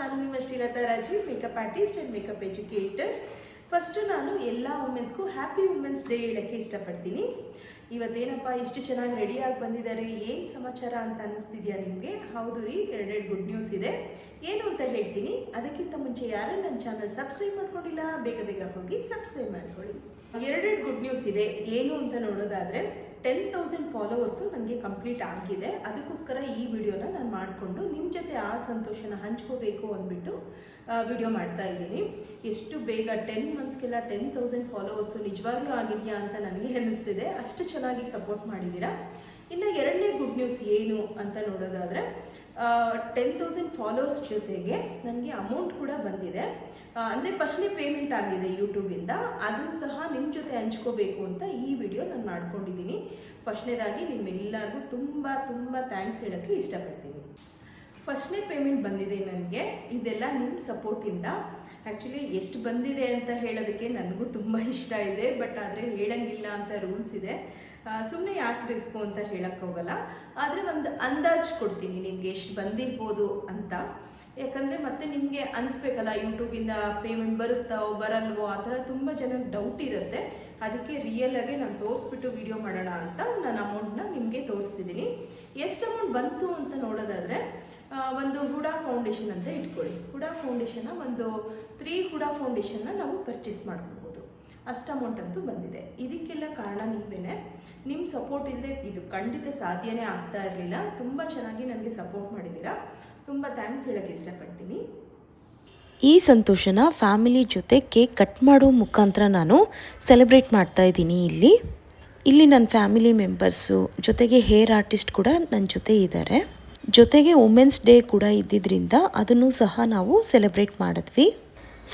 ನಾನು ನಿಮ್ಮ Srilatha Rajeev, makeup artist and makeup educator. First ನಾನು ಎಲ್ಲ ವುಮೆನ್ಸ್ಗೂ ಹ್ಯಾಪಿ ವುಮೆನ್ಸ್ ಡೇ ಹೇಳೋಕ್ಕೆ ಇಷ್ಟಪಡ್ತೀನಿ. ಇವತ್ತೇನಪ್ಪ ಇಷ್ಟು ಚೆನ್ನಾಗಿ ರೆಡಿಯಾಗಿ ಬಂದಿದ್ದಾರೆ, ಏನು ಸಮಾಚಾರ ಅಂತ ಅನ್ನಿಸ್ತಿದೆಯಾ ನಿಮಗೆ? ಹೌದು ರೀ, ಎರಡೆರಡು ಗುಡ್ ನ್ಯೂಸ್ ಇದೆ. ಏನು ಅಂತ ಹೇಳ್ತೀನಿ. ಅದಕ್ಕಿಂತ ಮುಂಚೆ ಯಾರು ನನ್ನ ಚಾನಲ್ ಸಬ್ಸ್ಕ್ರೈಬ್ ಮಾಡ್ಕೊಂಡಿಲ್ಲ, ಬೇಗ ಬೇಗ ಹೋಗಿ ಸಬ್ಸ್ಕ್ರೈಬ್ ಮಾಡ್ಕೊಳ್ಳಿ. ಎರಡೆರಡು ಗುಡ್ ನ್ಯೂಸ್ ಇದೆ. ಏನು ಅಂತ ನೋಡೋದಾದರೆ 10,000 ಫಾಲೋವರ್ಸು ನನಗೆ ಕಂಪ್ಲೀಟ್ ಆಗಿದೆ. ಅದಕ್ಕೋಸ್ಕರ ಈ ವಿಡಿಯೋನ ನಾನು ಮಾಡಿಕೊಂಡು ನಿಮ್ಮ ಜೊತೆ ಆ ಸಂತೋಷನ ಹಂಚ್ಕೋಬೇಕು ಅಂದ್ಬಿಟ್ಟು ವಿಡಿಯೋ ಮಾಡ್ತಾ ಇದ್ದೀನಿ. ಎಷ್ಟು ಬೇಗ 10 ಮಂತ್ಸ್ಗೆಲ್ಲ 10,000 ಫಾಲೋವರ್ಸು ನಿಜವಾಗ್ಲೂ ಆಗಿದೆಯಾ ಅಂತ ನನಗೆ ಅನ್ನಿಸ್ತಿದೆ. ಅಷ್ಟು ಚೆನ್ನಾಗಿ ಸಪೋರ್ಟ್ ಮಾಡಿದ್ದೀರಾ. ಇನ್ನು ಎರಡನೇ ಗುಡ್ ನ್ಯೂಸ್ ಏನು ಅಂತ ನೋಡೋದಾದರೆ 10,000 ಫಾಲೋವರ್ಸ್ ಜೊತೆಗೆ ನನಗೆ ಅಮೌಂಟ್ ಕೂಡ ಬಂದಿದೆ. ಅಂದರೆ ಫಸ್ಟ್ನೇ ಪೇಮೆಂಟ್ ಆಗಿದೆ ಯೂಟ್ಯೂಬಿಂದ. ಅದನ್ನು ಸಹ ನಿಮ್ಮ ಜೊತೆ ಹಂಚ್ಕೋಬೇಕು ಅಂತ ಈ ವಿಡಿಯೋ ನಾನು ಮಾಡ್ಕೊಂಡಿದ್ದೀನಿ. ಫಸ್ಟ್ನೇದಾಗಿ ನಿಮ್ಮೆಲ್ಲರಿಗೂ ತುಂಬ ತುಂಬ ಥ್ಯಾಂಕ್ಸ್ ಹೇಳೋಕ್ಕೆ ಇಷ್ಟಪಡ್ತೀನಿ. ಫಸ್ಟ್ನೇ ಪೇಮೆಂಟ್ ಬಂದಿದೆ ನನಗೆ. ಇದೆಲ್ಲ ನಿಮ್ಮ ಸಪೋರ್ಟಿಂದ. ಆ್ಯಕ್ಚುಲಿ ಎಷ್ಟು ಬಂದಿದೆ ಅಂತ ಹೇಳೋದಕ್ಕೆ ನನಗೂ ತುಂಬ ಇಷ್ಟ ಇದೆ, ಬಟ್ ಆದರೆ ಹೇಳಂಗಿಲ್ಲ ಅಂತ ರೂಲ್ಸ್ ಇದೆ. ಸುಮ್ಮನೆ ಯಾಕೆ ರಿಸ್ಕು ಅಂತ ಹೇಳೋಕ್ಕೋಗಲ್ಲ. ಆದರೆ ಒಂದು ಅಂದಾಜು ಕೊಡ್ತೀನಿ ನಿಮಗೆ ಎಷ್ಟು ಬಂದಿರ್ಬೋದು ಅಂತ. ಯಾಕಂದರೆ ಮತ್ತೆ ನಿಮಗೆ ಅನಿಸ್ಬೇಕಲ್ಲ, ಯೂಟ್ಯೂಬಿಂದ ಪೇಮೆಂಟ್ ಬರುತ್ತೋ ಬರಲ್ವೋ ಆ ಥರ ತುಂಬ ಜನಕ್ಕೆ ಡೌಟ್ ಇರುತ್ತೆ. ಅದಕ್ಕೆ ರಿಯಲಾಗೆ ನಾನು ತೋರಿಸ್ಬಿಟ್ಟು ವಿಡಿಯೋ ಮಾಡೋಣ ಅಂತ ನಾನು ಅಮೌಂಟ್ನ ನಿಮಗೆ ತೋರಿಸ್ತಿದ್ದೀನಿ. ಎಷ್ಟು ಅಮೌಂಟ್ ಬಂತು ಅಂತ ನೋಡೋದಾದರೆ, ಒಂದು ಹುಡಾ ಫೌಂಡೇಶನ್ ಅಂತ ಇಟ್ಕೊಳ್ಳಿ. ಹುಡಾ ಫೌಂಡೇಶನ್ನ ಒಂದು 3 ಹುಡಾ ಫೌಂಡೇಶನ್ನ ನಾವು ಪರ್ಚೇಸ್ ಮಾಡ್ಕೋಬೋದು. ಅಷ್ಟು ಅಮೌಂಟ್ ಅಂತೂ ಬಂದಿದೆ. ಇದಕ್ಕೆಲ್ಲ ಕಾರಣ ನೀವೇ. ನಿಮ್ಮ ಸಪೋರ್ಟ್ ಇಲ್ಲದೆ ಇದು ಖಂಡಿತ ಸಾಧ್ಯನೇ ಆಗ್ತಾ ಇರಲಿಲ್ಲ. ತುಂಬ ಚೆನ್ನಾಗಿ ನನಗೆ ಸಪೋರ್ಟ್ ಮಾಡಿದ್ದೀರಾ. ತುಂಬ ಥ್ಯಾಂಕ್ಸ್ ಹೇಳೋಕ್ಕೆ ಇಷ್ಟಪಡ್ತೀನಿ. ಈ ಸಂತೋಷನ ಫ್ಯಾಮಿಲಿ ಜೊತೆ ಕೇಕ್ ಕಟ್ ಮಾಡೋ ಮುಖಾಂತರ ನಾನು ಸೆಲೆಬ್ರೇಟ್ ಮಾಡ್ತಾ ಇದ್ದೀನಿ. ಇಲ್ಲಿ ನನ್ನ ಫ್ಯಾಮಿಲಿ ಮೆಂಬರ್ಸು ಜೊತೆಗೆ ಹೇರ್ ಆರ್ಟಿಸ್ಟ್ ಕೂಡ ನನ್ನ ಜೊತೆ ಇದ್ದಾರೆ. ಜೊತೆಗೆ ವುಮೆನ್ಸ್ ಡೇ ಕೂಡ ಇದ್ದಿದ್ದರಿಂದ ಅದನ್ನು ಸಹ ನಾವು ಸೆಲೆಬ್ರೇಟ್ ಮಾಡಿದ್ವಿ.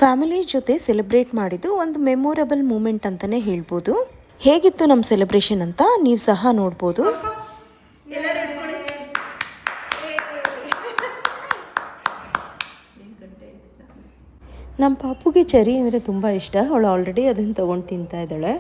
ಫ್ಯಾಮಿಲಿ ಜೊತೆ ಸೆಲೆಬ್ರೇಟ್ ಮಾಡಿದ್ದು ಒಂದು ಮೆಮೊರೇಬಲ್ ಮೂಮೆಂಟ್ ಅಂತಲೇ ಹೇಳ್ಬೋದು. ಹೇಗಿತ್ತು ನಮ್ಮ ಸೆಲೆಬ್ರೇಷನ್ ಅಂತ ನೀವು ಸಹ ನೋಡ್ಬೋದು. ನಮ್ಮ ಪಾಪುಗೆ ಚೆರಿ ಅಂದರೆ ತುಂಬ ಇಷ್ಟ. ಅವಳು ಆಲ್ರೆಡಿ ಅದನ್ನು ತೊಗೊಂಡು ತಿಂತಾ ಇದ್ದಾಳೆ.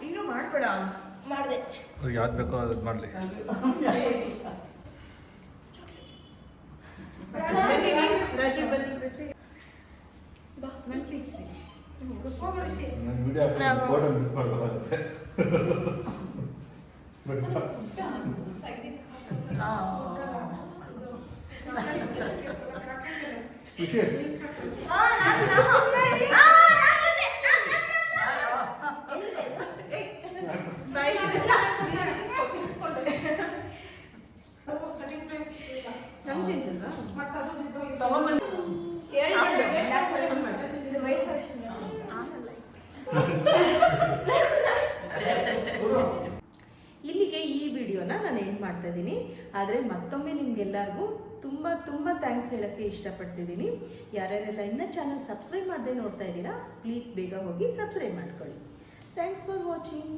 ಏನು ಮಾಡಬೇಡ, ಮಾಡಿದೆ ಯಾವ್ದು ಬೇಕೋ ಅದು ಮಾಡಲಿ. ರಾಜೀವ್ ಬನ್ನಿ. ಇಲ್ಲಿಗೆ ಈ ವಿಡಿಯೋನ ನಾನು ಎಂಡ್ ಮಾಡ್ತಾ ಇದ್ದೀನಿ. ಆದರೆ ಮತ್ತೊಮ್ಮೆ ನಿಮ್ಗೆಲ್ಲರಿಗೂ ತುಂಬ ತುಂಬ ಥ್ಯಾಂಕ್ಸ್ ಹೇಳೋಕ್ಕೆ ಇಷ್ಟಪಡ್ತಿದ್ದೀನಿ. ಯಾರ್ಯಾರೆಲ್ಲ ಇನ್ನೂ ಚಾನಲ್ ಸಬ್ಸ್ಕ್ರೈಬ್ ಮಾಡದೆ ನೋಡ್ತಾ ಇದ್ದೀರಾ, ಪ್ಲೀಸ್ ಬೇಗ ಹೋಗಿ ಸಬ್ಸ್ಕ್ರೈಬ್ ಮಾಡ್ಕೊಳ್ಳಿ. Thanks for watching.